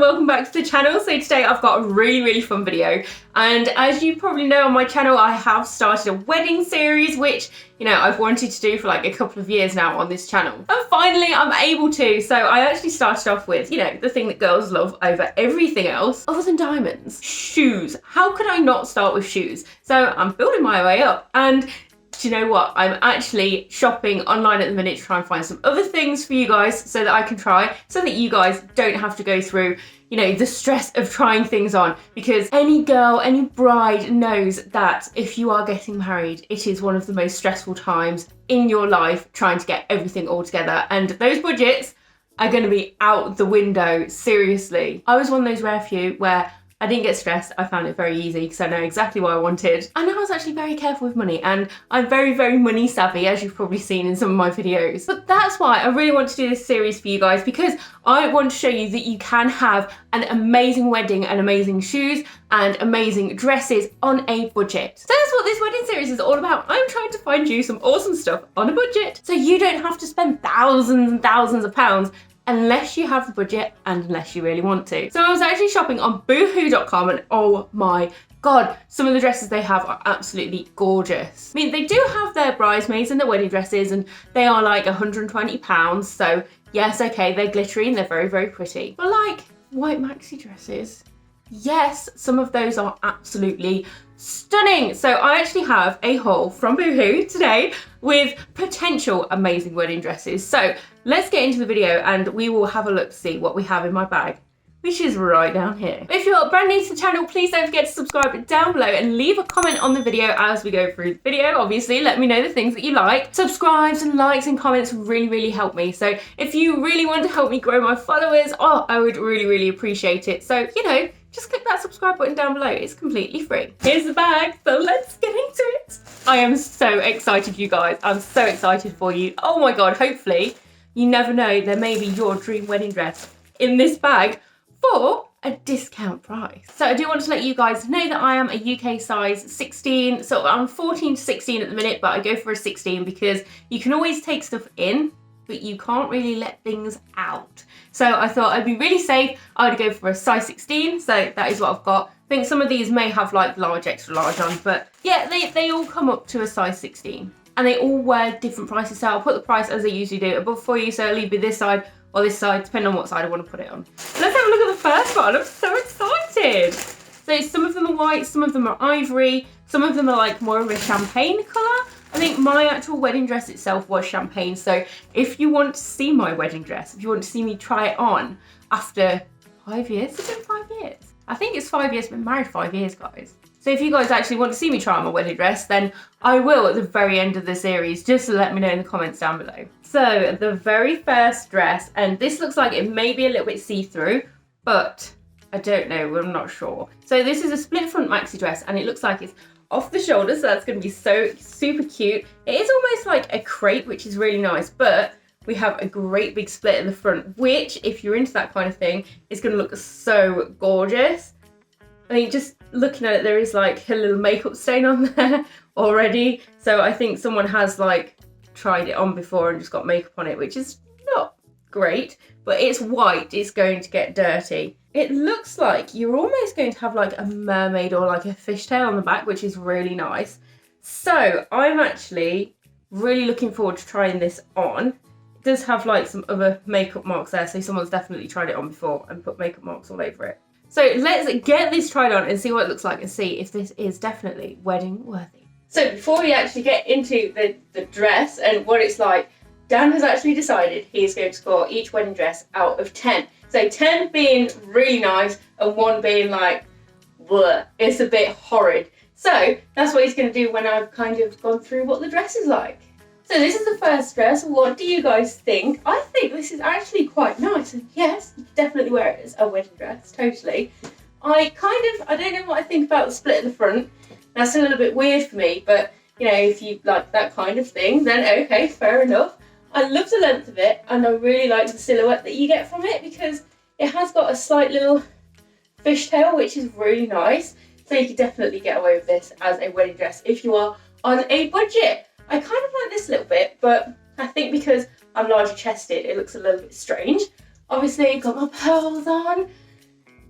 welcome back to the channel. So today I've got a really fun video, and as you probably know on my channel I have started a wedding series which, you know, I've wanted to do for like a couple of years now on this channel, and finally I'm able to. So I actually started off with, you know, the thing that girls love over everything else other than diamonds: shoes. How could I not start with shoes? So I'm building my way up, and do you know what? I'm actually shopping online at the minute to try and find some other things for you guys so that I can try, so that you guys don't have to go through, you know, the stress of trying things on. Because any girl, any bride knows that if you are getting married, it is one of the most stressful times in your life trying to get everything all together. And those budgets are going to be out the window, seriously. I was one of those rare few where I didn't get stressed. I found it very easy because I know exactly what I wanted. And I was actually very careful with money, and I'm very money savvy, as you've probably seen in some of my videos. But that's why I really want to do this series for you guys, because I want to show you that you can have an amazing wedding and amazing shoes and amazing dresses on a budget. So that's what this wedding series is all about. I'm trying to find you some awesome stuff on a budget, so you don't have to spend thousands and thousands of pounds unless you have the budget and unless you really want to. So I was actually shopping on boohoo.com, and oh my god, some of the dresses they have are absolutely gorgeous. I mean, they do have their bridesmaids and their wedding dresses, and they are like £120. So yes, okay, they're glittery and they're very pretty. But like white maxi dresses, yes, some of those are absolutely stunning. So I actually have a haul from Boohoo today with potential amazing wedding dresses. So let's get into the video and we will have a look to see what we have in my bag, which is right down here. If you're brand new to the channel, please don't forget to subscribe down below and leave a comment on the video as we go through the video. Obviously, let me know the things that you like. Subscribes and likes and comments really help me. So if you really want to help me grow my followers, oh, I would really appreciate it. So, you know, just click that subscribe button down below. It's completely free. Here's the bag, so let's get into it. I am so excited, you guys. I'm so excited for you. Oh my god, hopefully, you never know, there may be your dream wedding dress in this bag for a discount price. So I do want to let you guys know that I am a UK size 16, so I'm 14 to 16 at the minute, but I go for a 16 because you can always take stuff in, but you can't really let things out. So I thought I'd be really safe. I would go for a size 16, so that is what I've got. I think some of these may have like large, extra large on, but yeah, they all come up to a size 16. And they all wear different prices, so I'll put the price as I usually do above for you, so it'll either be this side or this side, depending on what side I want to put it on. Let's have a look at the first one. I'm so excited. So some of them are white, some of them are ivory, some of them are like more of a champagne colour. I think my actual wedding dress itself was champagne, so if you want to see my wedding dress, if you want to see me try it on after 5 years, it's been 5 years. I think it's 5 years, been married 5 years, guys. So if you guys actually want to see me try on my wedding dress, then I will at the very end of the series, just to let me know in the comments down below. So the very first dress, and this looks like it may be a little bit see-through, but I don't know, I'm not sure. So this is a split front maxi dress, and it looks like it's off the shoulder, so that's going to be so super cute. It is almost like a crepe, which is really nice, but we have a great big split in the front, which, if you're into that kind of thing, is going to look so gorgeous. I mean, just looking at it, there is like a little makeup stain on there already. So I think someone has like tried it on before and just got makeup on it, which is not great, but it's white, it's going to get dirty. It looks like you're almost going to have like a mermaid or like a fishtail on the back, which is really nice. So I'm actually really looking forward to trying this on. It does have like some other makeup marks there, so someone's definitely tried it on before and put makeup marks all over it. So let's get this tried on and see what it looks like and see if this is definitely wedding worthy. So before we actually get into the dress and what it's like, Dan has actually decided he is going to score each wedding dress out of 10. So 10 being really nice and 1 being like, bleh, it's a bit horrid. So that's what he's going to do when I've kind of gone through what the dress is like. So this is the first dress. What do you guys think? I think this is actually quite nice. And yes, you can definitely wear it as a wedding dress, totally. I don't know what I think about the split in the front. That's a little bit weird for me, but you know, if you like that kind of thing, then okay, fair enough. I love the length of it, and I really like the silhouette that you get from it because it has got a slight little fishtail, which is really nice. So you can definitely get away with this as a wedding dress if you are on a budget. I kind of like this a little bit, but I think because I'm larger chested, it looks a little bit strange. Obviously, got my pearls on.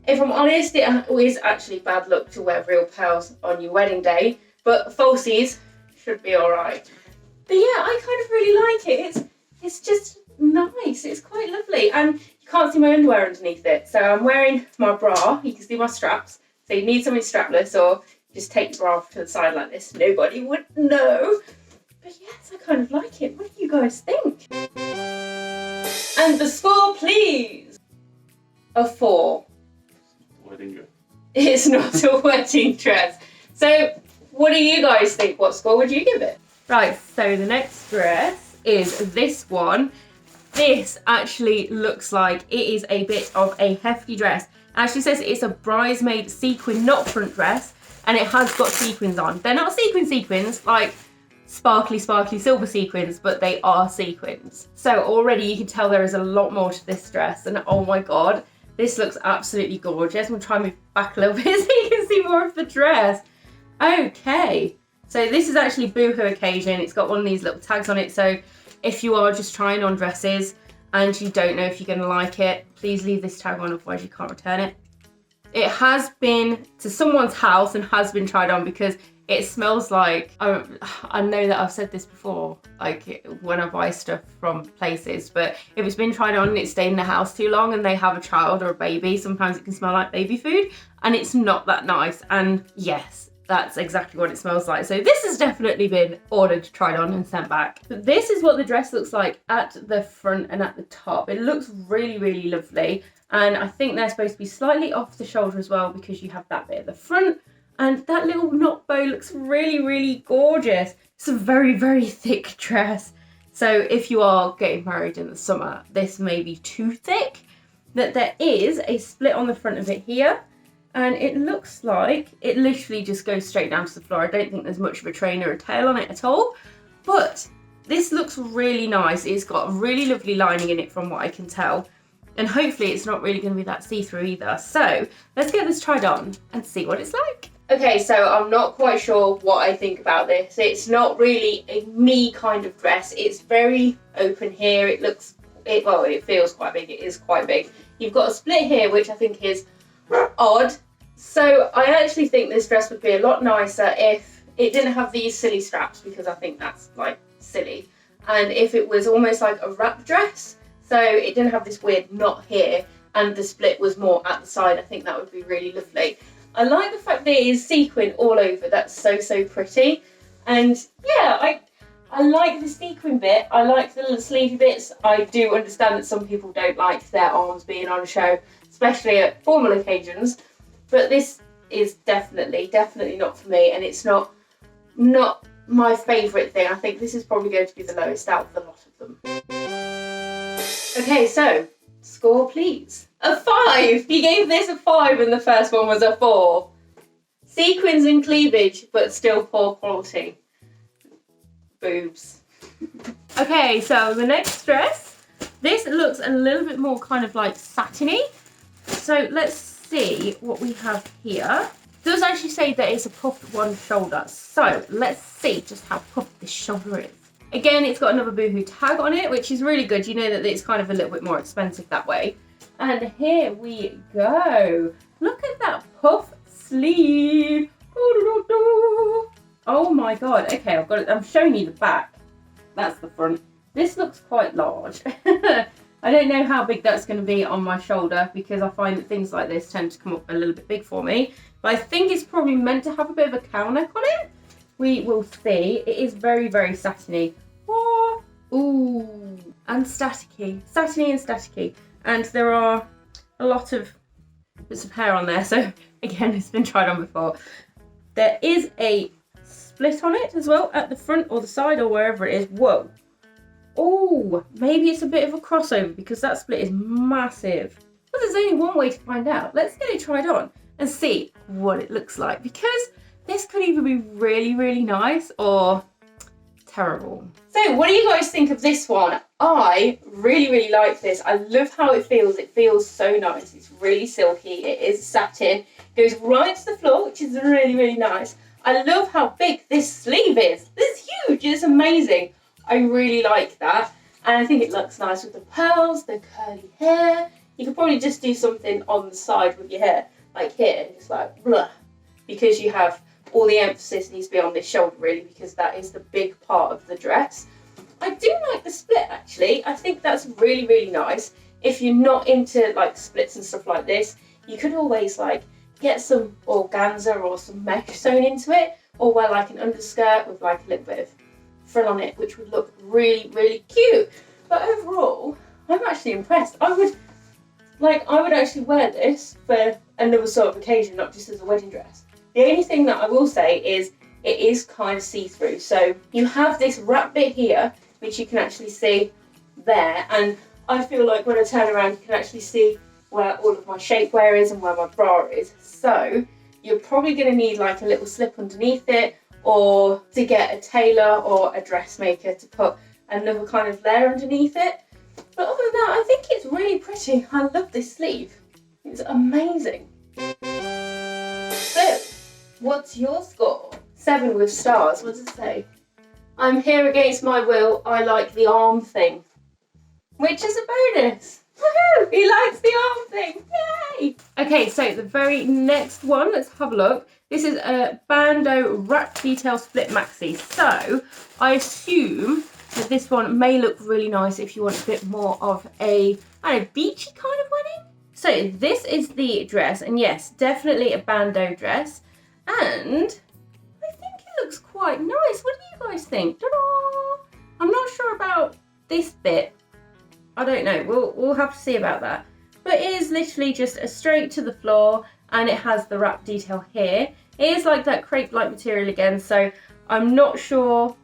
If I'm honest, it is actually bad luck to wear real pearls on your wedding day, but falsies should be alright. But yeah, I kind of really like it. It's just nice. It's quite lovely, and you can't see my underwear underneath it. So I'm wearing my bra. You can see my straps. So you need something strapless, or just take your bra off to the side like this. Nobody would know. But yes, I kind of like it. What do you guys think? And the score, please. A 4. Wedding dress. It's not a wedding dress. So what do you guys think? What score would you give it? Right, so the next dress is this one. This actually looks like it is a bit of a hefty dress. It actually says it's a bridesmaid sequin knot front dress, and it has got sequins on. They're not sequins like sparkly silver sequins, but they are sequins. So already you can tell there is a lot more to this dress, and oh my god, this looks absolutely gorgeous. I'm gonna try and move back a little bit so you can see more of the dress. Okay, so this is actually Boohoo occasion. It's got one of these little tags on it, so if you are just trying on dresses and you don't know if you're gonna like it, please leave this tag on, otherwise you can't return it. It has been to someone's house and has been tried on because it smells like, I know that I've said this before, like when I buy stuff from places, but if it's been tried on and it's stayed in the house too long and they have a child or a baby, sometimes it can smell like baby food, and it's not that nice. And yes, that's exactly what it smells like. So this has definitely been ordered, tried on and sent back. But this is what the dress looks like at the front and at the top. It looks really, really lovely. And I think they're supposed to be slightly off the shoulder as well, because you have that bit at the front. And that little knot bow looks really, really gorgeous. It's a very, very thick dress. So if you are getting married in the summer, this may be too thick. But there is a split on the front of it here. And it looks like it literally just goes straight down to the floor. I don't think there's much of a train or a tail on it at all. But this looks really nice. It's got a really lovely lining in it from what I can tell. And hopefully it's not really going to be that see-through either. So let's get this tried on and see what it's like. Okay, so I'm not quite sure what I think about this. It's not really a me kind of dress. It's very open here. It feels quite big. It is quite big. You've got a split here, which I think is odd. So I actually think this dress would be a lot nicer if it didn't have these silly straps, because I think that's like silly. And if it was almost like a wrap dress, so it didn't have this weird knot here and the split was more at the side, I think that would be really lovely. I like the fact that it is sequin all over. That's so, so pretty. And yeah, I like the sequin bit. I like the little sleevey bits. I do understand that some people don't like their arms being on show, especially at formal occasions. But this is definitely not for me, and it's not my favourite thing. I think this is probably going to be the lowest out of the lot of them. Okay, so score please. A 5! You gave this a 5 and the first one was a 4. Sequins and cleavage, but still poor quality. Boobs. Okay, so the next dress. This looks a little bit more kind of like satiny. So let's see what we have here. It does actually say that it's a puffed one shoulder. So let's see just how puffed this shoulder is. Again, it's got another Boohoo tag on it, which is really good. You know that it's kind of a little bit more expensive that way. And here we go. Look at that puff sleeve. Oh my god. Okay, I've got it. I'm showing you the back. That's the front. This looks quite large. I don't know how big that's going to be on my shoulder, because I find that things like this tend to come up a little bit big for me. But I think it's probably meant to have a bit of a cow neck on it. We will see. It is very, very satiny. Oh, ooh, and staticky. Satiny and staticky. And there are a lot of bits of hair on there. So again, it's been tried on before. There is a split on it as well at the front or the side or wherever it is. Whoa. Oh, maybe it's a bit of a crossover, because that split is massive. But there's only one way to find out. Let's get it tried on and see what it looks like, because this could either be really, really nice or terrible. So what do you guys think of this one? I really, really like this. I love how it feels. It feels so nice. It's really silky. It is satin. It goes right to the floor, which is really, really nice. I love how big this sleeve is. It's huge. It's amazing. I really like that. And I think it looks nice with the pearls, the curly hair. You could probably just do something on the side with your hair, like here, just like blah, because you have all the emphasis needs to be on this shoulder really, because that is the big part of the dress. I do like the split actually. I think that's really, really nice. If you're not into like splits and stuff like this, you could always like get some organza or some mesh sewn into it, or wear like an underskirt with like a little bit of frill on it, which would look really, really cute. But overall, I'm actually impressed. I would actually wear this for another sort of occasion, not just as a wedding dress. The only thing that I will say is it is kind of see-through. So you have this wrap bit here, which you can actually see there. And I feel like when I turn around, you can actually see where all of my shapewear is and where my bra is. So you're probably going to need like a little slip underneath it, or to get a tailor or a dressmaker to put another kind of layer underneath it. But other than that, I think it's really pretty. I love this sleeve. It's amazing. So, what's your score? 7 with stars. What does it say? I'm here against my will. I like the arm thing, which is a bonus. Woohoo! He likes the arm thing. Yay! Okay, so the very next one, let's have a look. This is a bandeau wrap detail split maxi. So I assume that this one may look really nice if you want a bit more of a, I don't know, beachy kind of wedding. So this is the dress, and yes, definitely a bandeau dress. And I think it looks quite nice. What do you guys think? Ta-da! I'm not sure about this bit. I don't know. We'll have to see about that. But it is literally just a straight to the floor, and it has the wrap detail here. It is like that crepe-like material again, so I'm not sure.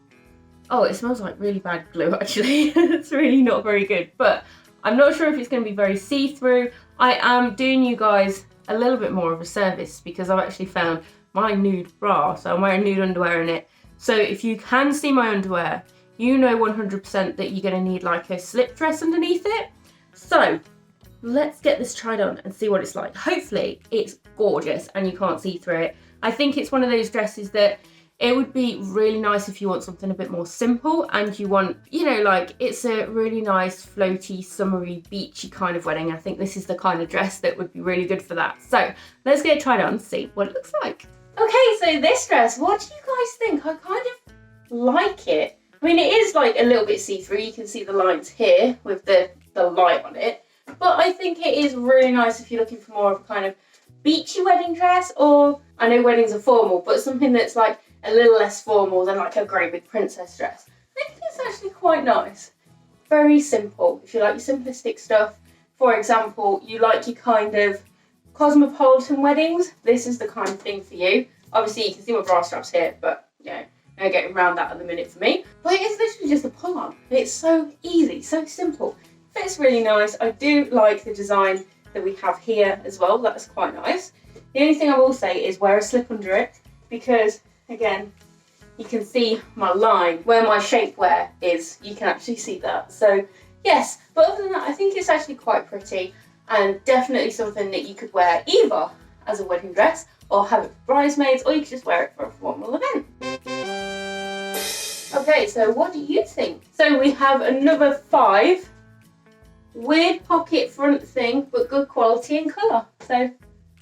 Oh, it smells like really bad glue actually. It's really not very good, but I'm not sure if it's going to be very see-through. I am doing you guys a little bit more of a service because I've actually found my nude bra, so I'm wearing nude underwear in it. So if you can see my underwear, you know 100% that you're going to need like a slip dress underneath it. So let's get this tried on and see what it's like. Hopefully it's gorgeous and you can't see through it. I think it's one of those dresses that it would be really nice if you want something a bit more simple and you want, you know, like it's a really nice floaty, summery, beachy kind of wedding. I think this is the kind of dress that would be really good for that. So let's get it tried on and see what it looks like. Okay, so this dress, what do you guys think? I kind of like it. I mean, it is like a little bit see-through. You can see the lines here with the light on it. But I think it is really nice if you're looking for more of a kind of beachy wedding dress, or I know weddings are formal, but something that's like a little less formal than like a great big princess dress. I think it's actually quite nice. Very simple. If you like your simplistic stuff, for example, you like your kind of cosmopolitan weddings, this is the kind of thing for you. Obviously you can see my bra straps here, but you know, no getting around that at the minute for me. But it is literally just a pull on. It's so easy, so simple. Fits really nice. I do like the design that we have here as well. That's quite nice. The only thing I will say is wear a slip under it, because again, you can see my line where my shapewear is. You can actually see that. So yes, but other than that, I think it's actually quite pretty and definitely something that you could wear either as a wedding dress or have it for bridesmaids, or you could just wear it for a formal event. Okay, so what do you think? So we have another 5. Weird pocket front thing, but good quality and colour. So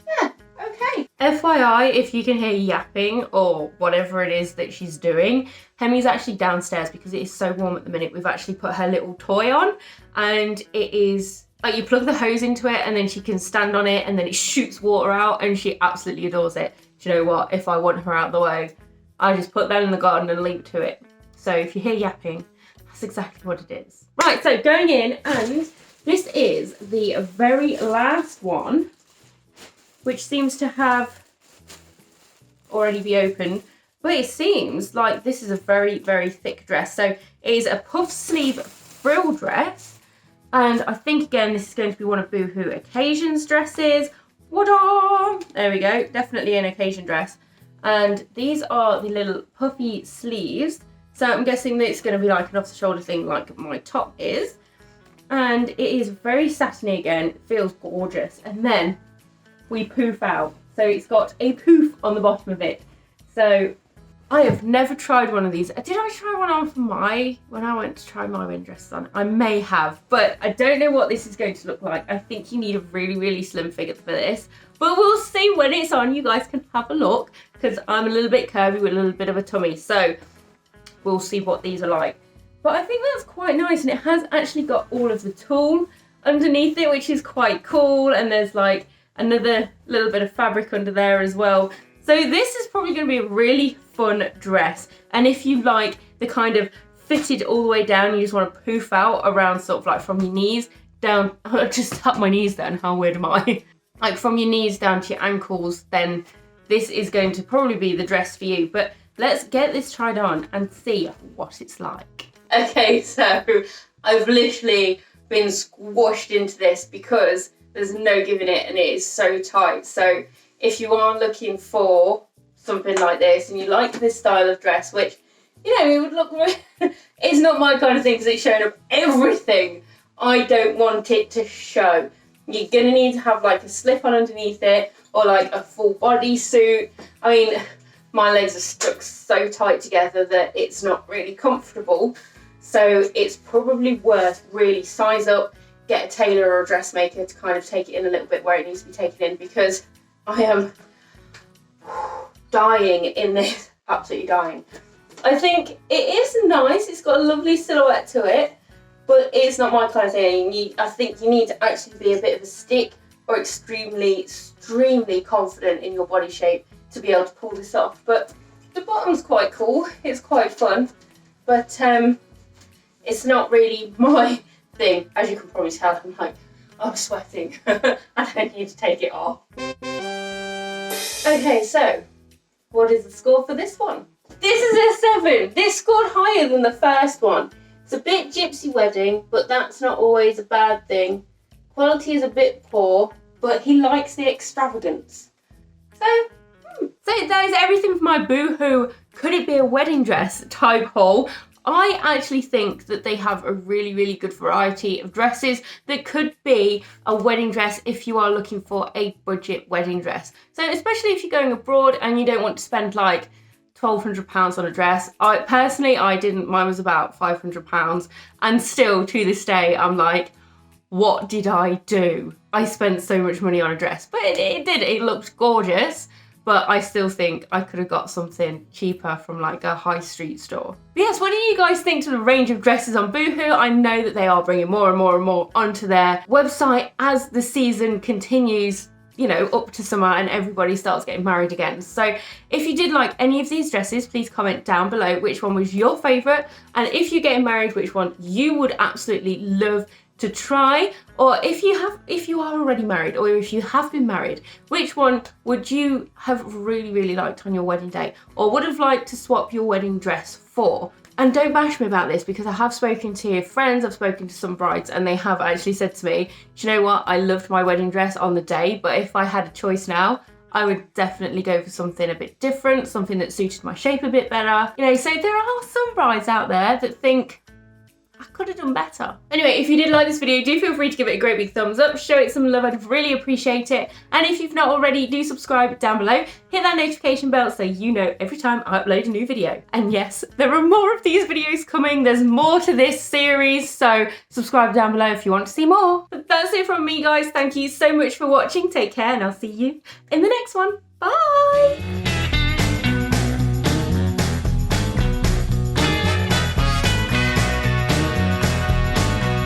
yeah, okay. FYI, if you can hear yapping or whatever it is that she's doing, Hemi's actually downstairs because it is so warm at the minute. We've actually put her little toy on, and it is like you plug the hose into it and then she can stand on it and then it shoots water out, and she absolutely adores it. Do you know what? If I want her out of the way, I just put that in the garden and leave to it. So if you hear yapping, that's exactly what it is. Right, so going in, and this is the very last one, which seems to have already be opened, but it seems like this is a very, very thick dress. So it is a puff sleeve frill dress, and I think again this is going to be one of Boohoo occasions dresses. Wada! There we go, definitely an occasion dress. And these are the little puffy sleeves. So I'm guessing that it's going to be like an off-the-shoulder thing like my top is. And it is very satiny again, it feels gorgeous. And then we poof out. So it's got a poof on the bottom of it. So I have never tried one of these. Did I try one on for when I went to try my wedding dress on? I may have, but I don't know what this is going to look like. I think you need a really, really slim figure for this. But we'll see when it's on. You guys can have a look because I'm a little bit curvy with a little bit of a tummy. So we'll see what these are like. But I think that's quite nice. And it has actually got all of the tulle underneath it, which is quite cool. And there's like another little bit of fabric under there as well. So this is probably going to be a really fun dress. And if you like the kind of fitted all the way down, you just want to poof out around sort of like from your knees down, just tap my knees then, how weird am I? Like from your knees down to your ankles, then this is going to probably be the dress for you. But let's get this tried on and see what it's like. Okay, so I've literally been squashed into this because there's no giving it and it is so tight. So if you are looking for something like this and you like this style of dress, which, you know, it would look, it's not my kind of thing because it's showing up everything. I don't want it to show. You're going to need to have like a slip on underneath it or like a full body suit. I mean, my legs are stuck so tight together that it's not really comfortable. So it's probably worth really size up, get a tailor or a dressmaker to kind of take it in a little bit where it needs to be taken in, because I am dying in this, absolutely dying. I think it is nice, it's got a lovely silhouette to it, but it's not my kind of thing. I think you need to actually be a bit of a stick or extremely confident in your body shape to be able to pull this off. But the bottom's quite cool, it's quite fun, but it's not really my thing. As you can probably tell, I'm sweating. I don't need to take it off. Okay, so what is the score for this one? This is a 7. This scored higher than the first one. It's a bit gypsy wedding, but that's not always a bad thing. Quality is a bit poor, but he likes the extravagance. So that is everything for my Boohoo Could It Be a Wedding Dress type haul. I actually think that they have a really, really good variety of dresses that could be a wedding dress if you are looking for a budget wedding dress. So especially if you're going abroad and you don't want to spend like £1,200 on a dress. I didn't, mine was about £500, and still to this day I'm like, what did I do? I spent so much money on a dress, but it looked gorgeous. But I still think I could have got something cheaper from like a high street store. But yes, what do you guys think to the range of dresses on Boohoo? I know that they are bringing more and more and more onto their website as the season continues, you know, up to summer and everybody starts getting married again. So if you did like any of these dresses, please comment down below which one was your favourite. And if you're getting married, which one you would absolutely love to try, or if you are already married, or if you have been married, which one would you have really, really liked on your wedding day, or would have liked to swap your wedding dress for? And don't bash me about this, because I have spoken to friends, I've spoken to some brides, and they have actually said to me, do you know what, I loved my wedding dress on the day, but if I had a choice now, I would definitely go for something a bit different, something that suited my shape a bit better. You know, so there are some brides out there that think, I could have done better. Anyway, if you did like this video, do feel free to give it a great big thumbs up, show it some love, I'd really appreciate it. And if you've not already, do subscribe down below, hit that notification bell so you know every time I upload a new video. And yes, there are more of these videos coming, there's more to this series, so subscribe down below if you want to see more. But that's it from me guys, thank you so much for watching, take care, and I'll see you in the next one. Bye!